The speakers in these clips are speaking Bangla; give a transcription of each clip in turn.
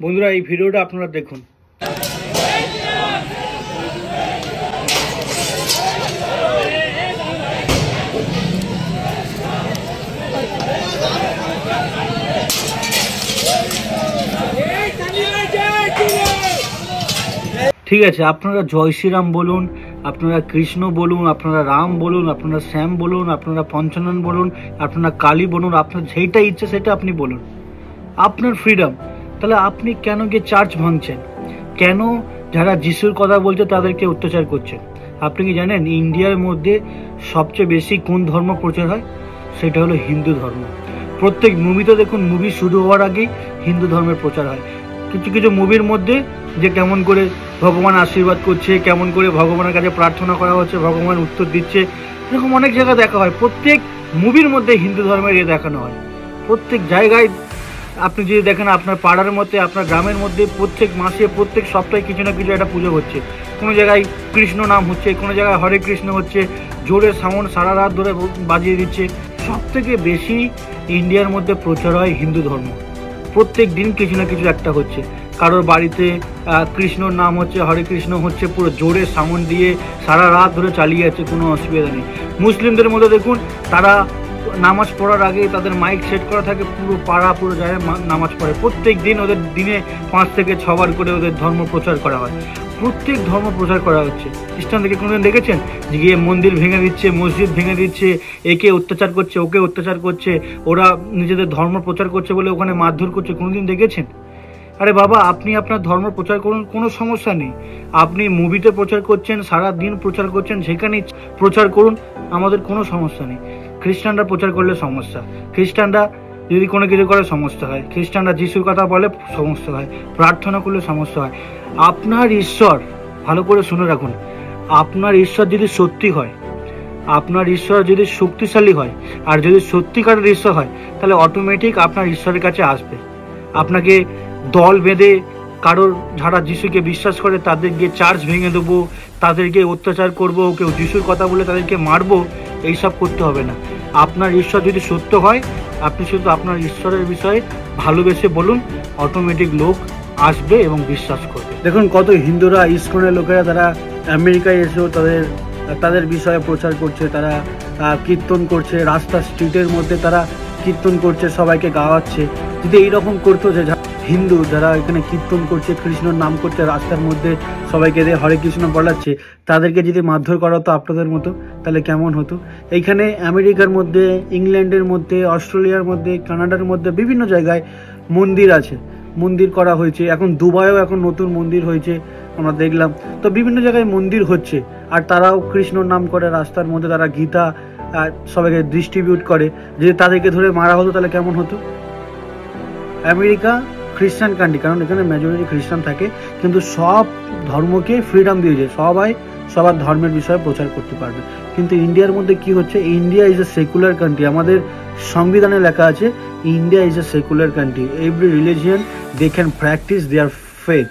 বন্ধুরা এই ভিডিওটা আপনারা দেখুন। ঠিক আছে, আপনারা জয় শ্রীরাম বলুন, আপনারা কৃষ্ণ বলুন, আপনারা রাম বলুন, আপনারা শ্যাম বলুন, আপনারা পঞ্চানন বলুন, আপনারা কালী বলুন, আপনার যেটা ইচ্ছে সেটা আপনি বলুন, আপনার ফ্রিডম। তাহলে আপনি কেন গিয়ে চার্চ ভাঙছেন? কেন যারা যিশুর কথা বলছে তাদেরকে অত্যাচার করছেন? আপনি কি জানেন ইন্ডিয়ার মধ্যে সবচেয়ে বেশি কোন ধর্ম প্রচার হয়? সেটা হলো হিন্দু ধর্ম। প্রত্যেক মুভিতে দেখুন, মুভি শুরু হওয়ার আগেই হিন্দু ধর্মের প্রচার হয়। কিছু কিছু মুভির মধ্যে যে কেমন করে ভগবান আশীর্বাদ করছে, কেমন করে ভগবানের কাছে প্রার্থনা করা হচ্ছে, ভগবান উত্তর দিচ্ছে, এরকম অনেক জায়গায় দেখা হয়। প্রত্যেক মুভির মধ্যে হিন্দু ধর্মের দেখানো হয়। প্রত্যেক জায়গায় আপনি যদি দেখেন, আপনার পাড়ার মধ্যে, আপনার গ্রামের মধ্যে প্রত্যেক মাসে, প্রত্যেক সপ্তাহে কিছু না কিছু একটা পুজো হচ্ছে। কোনো জায়গায় কৃষ্ণ নাম হচ্ছে, কোনো জায়গায় হরে কৃষ্ণ হচ্ছে, জোরে সাউন্ড সারা রাত ধরে বাজিয়ে দিচ্ছে। সব থেকে বেশি ইন্ডিয়ার মধ্যে প্রচার হয় হিন্দু ধর্ম। প্রত্যেক দিন কিছু না কিছু একটা হচ্ছে। কারোর বাড়িতে কৃষ্ণর নাম হচ্ছে, হরে কৃষ্ণ হচ্ছে, পুরো জোরে সাউন্ড দিয়ে সারা রাত ধরে চালিয়ে যাচ্ছে, কোনো অসুবিধা নেই। মুসলিমদের মধ্যে দেখুন, তারা নামাজ পড়ার আগে তাদের মাইক সেট করা থাকে, পুরো পাড়া পুরো জায়গায় নামাজ পড়ে। প্রত্যেক দিন ওদের দিনে 5 থেকে 6 বার করে ওদের ধর্ম প্রচার করা হয়। প্রত্যেক ধর্ম প্রচার করা হচ্ছে। খ্রিস্টানদেরকে কোনোদিন দেখেছেন যে গিয়ে মন্দির ভেঙে দিচ্ছে, মসজিদ ভেঙে দিচ্ছে, একে অত্যাচার করছে, ওকে অত্যাচার করছে, ওরা নিজেদের ধর্ম প্রচার করছে বলে ওখানে মারধর করছে? কোনোদিন দেখেছেন? আরে বাবা, আপনি আপনার ধর্ম প্রচার করুন, কোনো সমস্যা নেই। আপনি মুভিতে প্রচার করছেন, সারা দিন প্রচার করছেন, সেখানেই প্রচার করুন, আমাদের কোনো সমস্যা নেই। খ্রিস্টানরা প্রচার করলে সমস্যা, খ্রিস্টানরা যদি কোনো কিছু করে সমস্যা হয়, খ্রিস্টানরা যিশুর কথা বলে সমস্যা হয়, প্রার্থনা করলে সমস্যা হয়। আপনার ঈশ্বর, ভালো করে শুনে রাখুন, আপনার ঈশ্বর যদি সত্যি হয়, আপনার ঈশ্বর যদি শক্তিশালী হয়, আর যদি সত্যিকারের ঈশ্বর হয়, তাহলে অটোমেটিক আপনার ঈশ্বরের কাছে আসবে। আপনাকে দল বেঁধে কারোর যারা যিশুকে বিশ্বাস করে তাদের গিয়ে চার্চ ভেঙে দেবো, তাদেরকে অত্যাচার করবো, কেউ যিশুর কথা বলে তাদেরকে মারবো, এইসব করতে হবে না। আপনার ঈশ্বর যদি সত্য হয়, আপনি শুধু আপনার ঈশ্বরের বিষয়ে ভালোবেসে বলুন, অটোমেটিক লোক আসবে এবং বিশ্বাস করবে। দেখুন কত হিন্দুরা, ইসকনের লোকেরা, তারা আমেরিকায় এসেও তাদের বিষয়ে প্রচার করছে, তারা কীর্তন করছে, রাস্তা স্ট্রিটের মধ্যে তারা কীর্তন করছে, সবাইকে গাওয়াচ্ছে। যদি এইরকম করতো যে হিন্দু যারা এখানে কীর্তন করছে, কৃষ্ণর নাম করছে, রাস্তার মধ্যে সবাইকে দিয়ে হরে কৃষ্ণ বলাচ্ছে, তাদেরকে যদি মারধর করা হতো আপনাদের মতো, তাহলে কেমন হতো? এইখানে আমেরিকার মধ্যে, ইংল্যান্ডের মধ্যে, অস্ট্রেলিয়ার মধ্যে, কানাডার মধ্যে বিভিন্ন জায়গায় মন্দির আছে, মন্দির করা হয়েছে। এখন দুবাইও এখন নতুন মন্দির হয়েছে, আমরা দেখলাম। তো বিভিন্ন জায়গায় মন্দির হচ্ছে, আর তারাও কৃষ্ণর নাম করে, রাস্তার মধ্যে তারা গীতা সবাইকে ডিস্ট্রিবিউট করে। যদি তাদেরকে ধরে মারা হতো তাহলে কেমন হতো? আমেরিকা খ্রিস্টান কান্ট্রি, কারণ এখানে মেজরিটি খ্রিস্টান থাকে, কিন্তু সব ধর্মকে ফ্রিডম দিয়েছে, সবাই সবার ধর্মের বিষয়ে প্রচার করতে পারবে। কিন্তু ইন্ডিয়ার মধ্যে কি হচ্ছে? India is a secular country. আমাদের সংবিধানে লেখা আছে India is a secular country, every religion they can practice their faith.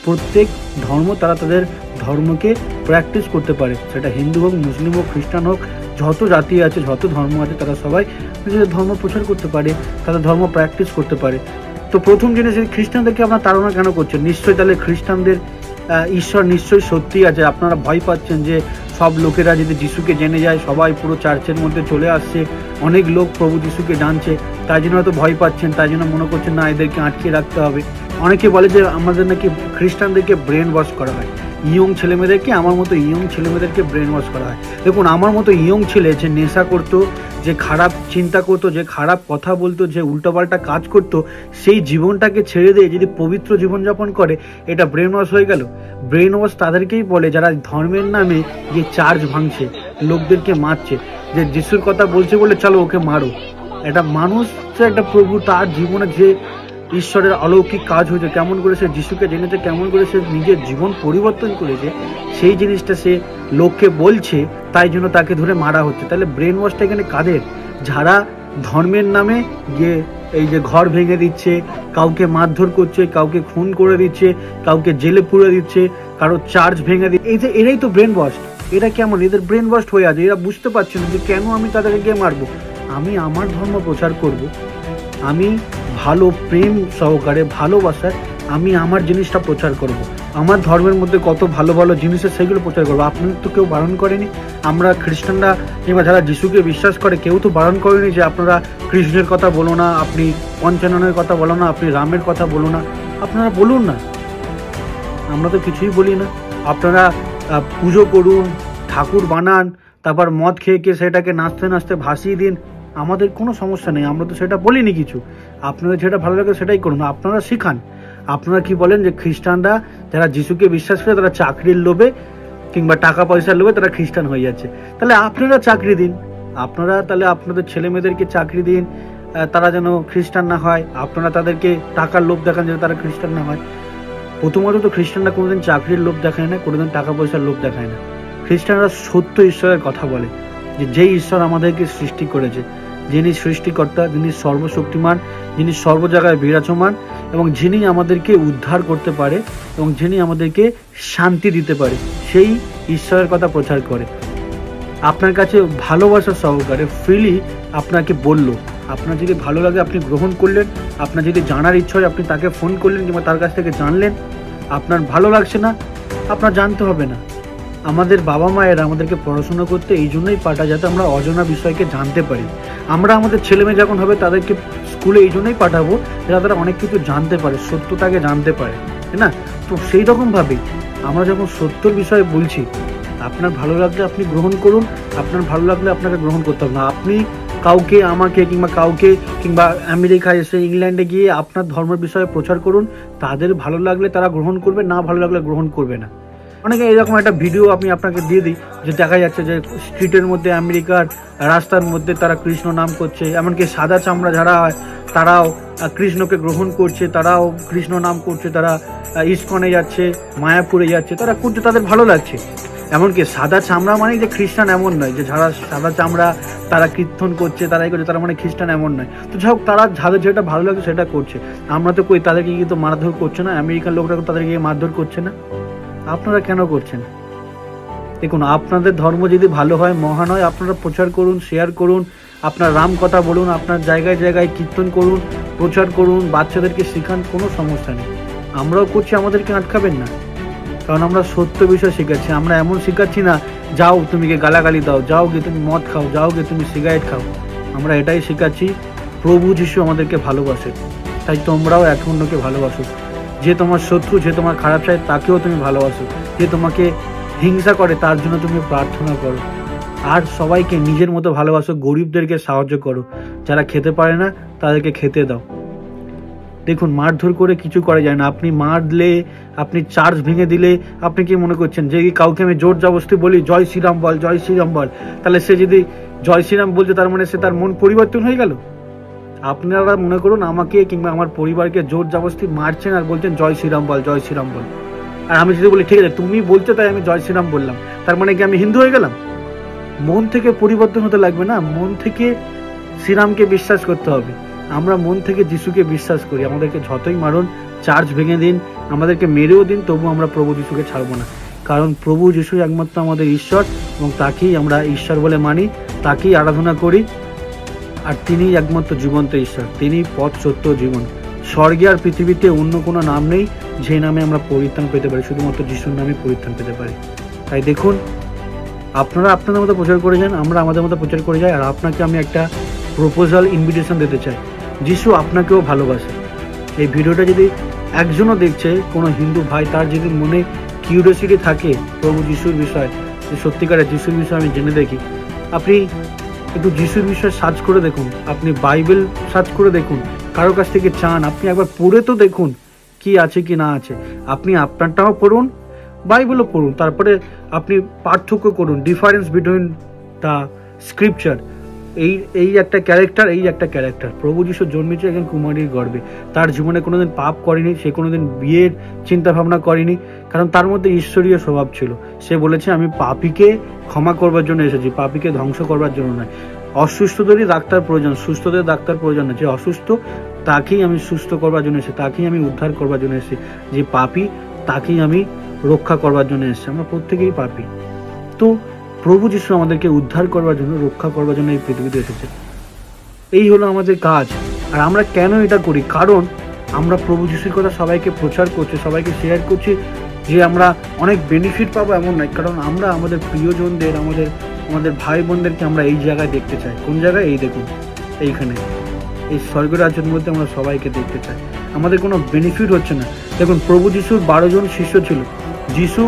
প্রত্যেক ধর্ম তারা তাদের ধর্মকে প্র্যাকটিস করতে পারে, সেটা হিন্দু হোক, মুসলিম হোক, খ্রিস্টান হোক, যত জাতি আছে, যত ধর্ম আছে, তারা সবাই নিজেদের ধর্ম প্রচার করতে পারে, তাদের ধর্ম প্র্যাকটিস করতে পারে। তো প্রথম জিনিস, খ্রিস্টানদেরকে আপনারা তাড়না কেন করছেন? নিশ্চয়ই তাহলে খ্রিস্টানদের ঈশ্বর নিশ্চয়ই সত্যি আছে। আপনারা ভয় পাচ্ছেন যে সব লোকেরা যদি যিশুকে জেনে যায়, সবাই পুরো চার্চের মধ্যে চলে আসছে, অনেক লোক প্রভু যিশুকে জানছে, তাই জন্য হয়তো ভয় পাচ্ছেন, তাই জন্য মনে করছেন না এদেরকে আটকে রাখতে হবে। অনেকে বলে যে আমাদের নাকি খ্রিস্টানদেরকে ব্রেন ওয়াশ করা হয়, ইয়ং ছেলেমেয়েদেরকে, আমার মতো ইয়ং ছেলেমেয়েদেরকে ব্রেন ওয়াশ করা হয়। দেখুন, আমার মতো ইয়ং ছেলে যে নেশা করতো, যে খারাপ চিন্তা করতো, যে খারাপ কথা বলতো, যে উল্টোপাল্টা কাজ করতো, সেই জীবনটাকে ছেড়ে দিয়ে যদি পবিত্র জীবনযাপন করে, এটা ব্রেন ওয়াশ হয়ে গেল। ব্রেন ওয়াশ তাদেরকেই বলে যারা ধর্মের নামে যে চার্চ ভাঙছে, লোকদেরকে মারছে, যে যিশুর কথা বলছে বলে চলো ওকে মারো। এটা মানুষ, একটা প্রভু, তার জীবনে যে ঈশ্বরের অলৌকিক কাজ হয়েছে, কেমন করে সে যিশুকে জেনেছে, কেমন করে সে নিজের জীবন পরিবর্তন করেছে, সেই জিনিসটা সে লোককে বলছে, তাই জন্য তাকে ধরে মারা হচ্ছে। তাহলে ব্রেন ওয়াশটা এখানে কাদের? যারা ধর্মের নামে গিয়ে এই যে ঘর ভেঙে দিচ্ছে, কাউকে মারধর করছে, কাউকে খুন করে দিচ্ছে, কাউকে জেলে পুরে দিচ্ছে, কারো চার্চ ভেঙে দিচ্ছে, এই যে এরাই তো ব্রেন ওয়াশ। এরা কেমন? এদের ব্রেন ওয়াশ হয়ে আছে, এরা বুঝতে পারছে না যে কেন আমি তাদেরকে গিয়ে মারবো। আমি আমার ধর্ম প্রচার করব, আমি ভালো প্রেম সহকারে, ভালোবাসায় আমি আমার জিনিসটা প্রচার করব, আমার ধর্মের মধ্যে কত ভালো ভালো জিনিস আছে সেগুলো প্রচার করবো। আপনাদের তো কেউ বারণ করেনি। আমরা খ্রিস্টানরা কিংবা যারা যিশুকে বিশ্বাস করে কেউ তো বারণ করেনি যে আপনারা কৃষ্ণের কথা বলো না, আপনি পঞ্চাননের কথা বলো না, আপনি রামের কথা বলো না। আপনারা বলুন না, আমরা তো কিছুই বলি না। আপনারা পুজো করুন, ঠাকুর বানান, তারপর মদ খেয়ে সেটাকে নাচতে নাচতে ভাসিয়ে দিন, আমাদের কোনো সমস্যা নেই, আমরা তো সেটা বলিনি কিছু। আপনাদের যেটা ভালো লাগে সেটাই করুন, আপনারা শিখান। আপনারা কি বলেন যে খ্রিস্টানরা যারা যিশুকে বিশ্বাস করে তারা চাকরির লোভে কিংবা টাকা পয়সার লোভে তারা খ্রিস্টান হয়ে যাচ্ছে। তাহলে আপনারা চাকরি দিন, আপনারা তাহলে আপনাদের ছেলে মেয়েদেরকে চাকরি দিন, তারা যেন খ্রিস্টান না হয়। আপনারা তাদেরকে টাকার লোভ দেখান যেন তারা খ্রিস্টান না হয়। প্রথমত তো খ্রিস্টানরা কোনোদিন চাকরির লোভ দেখায় না, কোনোদিন টাকা পয়সার লোভ দেখায় না। খ্রিস্টানরা সত্য ঈশ্বরের কথা বলে, যে যেই ঈশ্বর আমাদেরকে সৃষ্টি করেছে, যিনি সৃষ্টিকর্তা, যিনি সর্বশক্তিমান, যিনি সর্ব জায়গায় বিরাজমান এবং যিনি আমাদেরকে উদ্ধার করতে পারে এবং যিনি আমাদেরকে শান্তি দিতে পারে, সেই ঈশ্বরের কথা প্রচার করে। আপনার কাছে ভালোবাসা সহকারে ফ্রিলি আপনাকে বলল, আপনার যদি ভালো লাগে আপনি গ্রহণ করলেন, আপনার যদি জানার ইচ্ছা হয় আপনি তাকে ফোন করলেন কিংবা তার কাছ থেকে জানলেন। আপনার ভালো লাগছে না, আপনার জানতে হবে না। আমাদের বাবা মায়েরা আমাদেরকে পড়াশোনা করতে এই জন্যই পাঠায় যাতে আমরা অজানা বিষয়কে জানতে পারি। আমরা আমাদের ছেলে মেয়ে যখন হবে তাদেরকে স্কুলে এই জন্যই পাঠাবো যাতে তারা অনেক কিছু জানতে পারে, সত্যটাকে জানতে পারে, তাই না? তো সেই রকমভাবেই আমরা যখন সত্যর বিষয়ে বলছি, আপনার ভালো লাগলে আপনি গ্রহণ করুন, আপনার ভালো লাগলে আপনাকে গ্রহণ করতে হবে না। আপনি কাউকে, আমাকে কিংবা কাউকে কিংবা আমেরিকায় এসে ইংল্যান্ডে গিয়ে আপনার ধর্মের বিষয়ে প্রচার করুন, তাদের ভালো লাগলে তারা গ্রহণ করবে, না ভালো লাগলে গ্রহণ করবে না। অনেকে এরকম একটা ভিডিও আমি আপনাকে দিয়ে দিই যে দেখা যাচ্ছে যে স্ট্রিটের মধ্যে আমেরিকার রাস্তার মধ্যে তারা কৃষ্ণ নাম করছে, এমনকি সাদা চামড়া যারা হয় তারাও কৃষ্ণকে গ্রহণ করছে, তারাও কৃষ্ণ নাম করছে, তারা ইস্কনে যাচ্ছে, মায়াপুরে যাচ্ছে, তারা করছে, তাদের ভালো লাগছে। এমনকি সাদা চামড়া মানে যে খ্রিস্টান এমন নয়, যে যারা সাদা চামড়া তারা কীর্তন করছে, তারা এই করছে, তারা মানে খ্রিস্টান এমন নয়। তো যাই হোক, তারা যাদের যেটা ভালো লাগে সেটা করছে। আমরা তো কই তাদেরকে কিন্তু মারধর করছে না, আমেরিকান লোকরা তাদেরকে মারধর করছে না। আপনারা কেন করছেন? দেখুন, আপনাদের ধর্ম যদি ভালো হয়, মহান হয়, আপনারা প্রচার করুন, শেয়ার করুন, আপনার রাম কথা বলুন, আপনার জায়গায় জায়গায় কীর্তন করুন, প্রচার করুন, বাচ্চাদেরকে শেখান, কোনো সমস্যা নেই। আমরাও করছি, আমাদেরকে আটকাবেন না, কারণ আমরা সত্য বিষয় শেখাচ্ছি। আমরা এমন শেখাচ্ছি না যাও তুমি গিয়ে গালাগালি দাও, যাও গিয়ে তুমি মদ খাও, যাও গিয়ে তুমি সিগারেট খাও। আমরা এটাই শেখাচ্ছি, প্রভু যিশু আমাদেরকে ভালোবাসে, তাই তোমরাও এক অন্যকে ভালোবাসো। যে তোমার শত্রু, যে তোমার খারাপ চায় তাকেও তুমি ভালোবাসো, যে তোমাকে হিংসা করে তার জন্য তুমি প্রার্থনা করো, আর সবাইকে নিজের মতো ভালোবাসো, গরিবদেরকে সাহায্য করো, যারা খেতে পারে না তাদেরকে খেতে দাও। দেখুন, মারধর করে কিছু করা যায় না। আপনি মারলে, আপনি চার্চ ভেঙে দিলে, আপনি কি মনে করছেন যে কাউকে আমি জোর জবরদস্তি বলি জয় শ্রীরাম বল, জয় শ্রীরাম বল, তাহলে সে যদি জয় শ্রীরাম বলছে তার মানে সে তার মন পরিবর্তন হয়ে গেল? আপনারা মনে করুন আমাকে কিংবা আমার পরিবারকে জোর জবরদস্তি মারছেন আর বলছেন জয় শ্রীরাম বল, জয় শ্রীরাম বল, আর আমি যদি বলি ঠিক আছে তুমি বলছো তাই আমি জয় শ্রীরাম বললাম, তার মানে কি আমি হিন্দু হয়ে গেলাম? মন থেকে পরিবর্তন হতে লাগবে না, মন থেকে শ্রীরামকে বিশ্বাস করতে হবে। আমরা মন থেকে যিশুকে বিশ্বাস করি। আমাদেরকে যতই মারুন, চার্চ ভেঙে দিন, আমাদেরকে মেরেও দিন, তবু আমরা প্রভু যিশুকে ছাড়বো না, কারণ প্রভু যিশু একমাত্র আমাদের ঈশ্বর এবং তাকেই আমরা ঈশ্বর বলে মানি, তাকেই আরাধনা করি, আর তিনি একমাত্র জীবন্ত ঈশ্বর, তিনি পথ, সত্য, জীবন। স্বর্গে আর পৃথিবীতে অন্য কোনো নাম নেই যে নামে আমরা পরিত্রাণ পেতে পারি, শুধুমাত্র যিশুর নামে পরিত্রাণ পেতে পারি। তাই দেখুন, আপনারা আপনাদের মতো প্রচার করে যান, আমরা আমাদের মতো প্রচার করে যাই। আর আপনাকে আমি একটা প্রপোজাল, ইনভিটেশন দিতে চাই, যিশু আপনাকেও ভালোবাসে। এই ভিডিওটা যদি একজনও দেখছে, কোনো হিন্দু ভাই, তার যদি মনে কিউরিওসিটি থাকে প্রভু যিশুর বিষয়, যে সত্যিকারের যিশুর বিষয় আমি জেনে দেখি, আপনি একটু যিশুর বিষয়ে সার্চ করে দেখুন, আপনি বাইবেল সার্চ করে দেখুন, কারোর কাছ থেকে চান, আপনি একবার পড়ে তো দেখুন কি আছে কি না আছে। আপনি আপনারটাও পড়ুন, বাইবেলও পড়ুন, তারপরে আপনি পার্থক্য করুন, ডিফারেন্স বিটুইন দ্য স্ক্রিপচার। এই একটা ক্যারেক্টার, এই একটা ক্যারেক্টার। প্রভু যিশু জন্মেছে একজন কুমারীর গর্ভে, তার জীবনে কোনোদিন পাপ করেনি, সে কোনোদিন বিয়ের চিন্তা ভাবনা করেনি, কারণ তার মধ্যে ঈশ্বরীয় স্বভাব ছিল। সে বলেছে আমি পাপীকে ক্ষমা করবার জন্য এসেছি, পাপীকে ধ্বংস করবার জন্য নয়। অসুস্থদেরই ডাক্তার প্রয়োজন, সুস্থদের ডাক্তার প্রয়োজন নয়। যে অসুস্থ তাকেই আমি সুস্থ করবার জন্য এসেছি, তাকেই আমি উদ্ধার করবার জন্য এসেছি। যে পাপী তাকেই আমি রক্ষা করবার জন্য এসেছি। আমরা প্রত্যেকেই পাপী, তো প্রভু যিশু আমাদেরকে উদ্ধার করবার জন্য, রক্ষা করবার জন্য এই পৃথিবীতে এসেছে। এই হলো আমাদের কাজ। আর আমরা কেন এটা করি? কারণ আমরা প্রভু যিশুর কথা সবাইকে প্রচার করছি, সবাইকে শেয়ার করছি যে আমরা অনেক বেনিফিট পাবো এমন নয়, কারণ আমরা আমাদের প্রিয়জনদের, আমাদের ভাই বোনদেরকে আমরা এই জায়গায় দেখতে চাই। কোন জায়গায়? এই দেখুন, এইখানে, এই স্বর্গরাজ্যের মধ্যে আমরা সবাইকে দেখতে চাই। আমাদের কোনো বেনিফিট হচ্ছে না। দেখুন, প্রভু যিশুর 12 জন শিষ্য ছিল। যিশু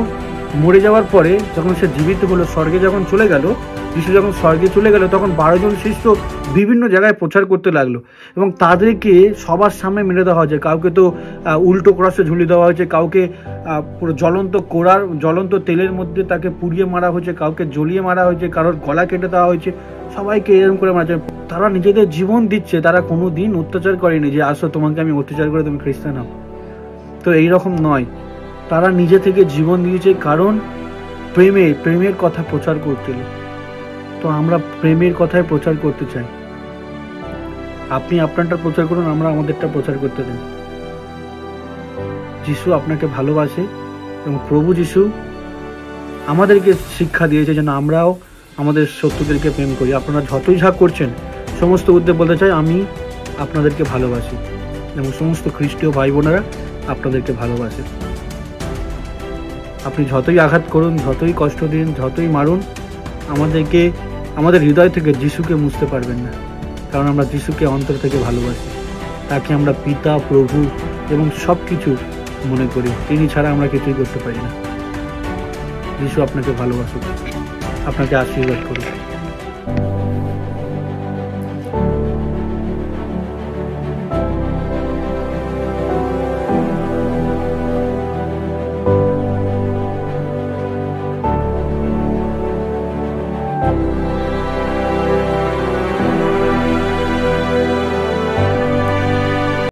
মরে যাওয়ার পরে যখন সে জীবিত হলো, স্বর্গে যখন চলে গেল, যিশু যখন স্বর্গে চলে গেল, তখন 12 জন শিষ্য বিভিন্ন জায়গায় প্রচার করতে লাগলো এবং তাদেরকে সবার সামনে মেরে দেওয়া হয়েছে। কাউকে তো উল্টো ক্রসে ঝুলিয়ে দেওয়া হয়েছে, কাউকে পুরো জ্বলন্ত তেলের মধ্যে তাকে পুড়িয়ে মারা হয়েছে, কাউকে জ্বলিয়ে মারা হয়েছে, কারোর গলা কেটে দেওয়া হয়েছে, সবাইকে এরকম করে মারা হয়েছে। তারা নিজেদের জীবন দিচ্ছে, তারা কোনো দিন অত্যাচার করেনি যে আসো তোমাকে আমি অত্যাচার করে তুমি খ্রিস্টান হও। তো এইরকম নয়, তারা নিজে থেকে জীবন দিয়েছে, কারণ প্রেমের কথা প্রচার করছিল। তো আমরা প্রেমের কথাই প্রচার করতে চাই। আপনি আপনারটা প্রচার করুন, আমরা আমাদেরটা প্রচার করতে দেন। যিশু আপনাকে ভালোবাসে এবং প্রভু যিশু আমাদেরকে শিক্ষা দিয়েছে যেন আমরাও আমাদের শত্রুদেরকে প্রেম করি। আপনারা যতই যা করছেন, সমস্ত উদ্দেশ্যে বলতে চাই আমি আপনাদেরকে ভালোবাসি এবং সমস্ত খ্রিস্টীয় ভাই বোনেরা আপনাদেরকে ভালোবাসে। আপনি যতই আঘাত করুন, যতই কষ্ট দিন, যতই মারুন, আমাদের হৃদয় থেকে যিশুকে মুছতে পারবেন না, কারণ আমরা যিশুকে অন্তর থেকে ভালোবাসি। তাকে আমরা পিতা, প্রভু এবং সব কিছু মনে করি। তিনি ছাড়া আমরা কিছুই করতে পারি না। যিশু আপনাকে ভালোবাসুক, আপনাকে আশীর্বাদ করুক।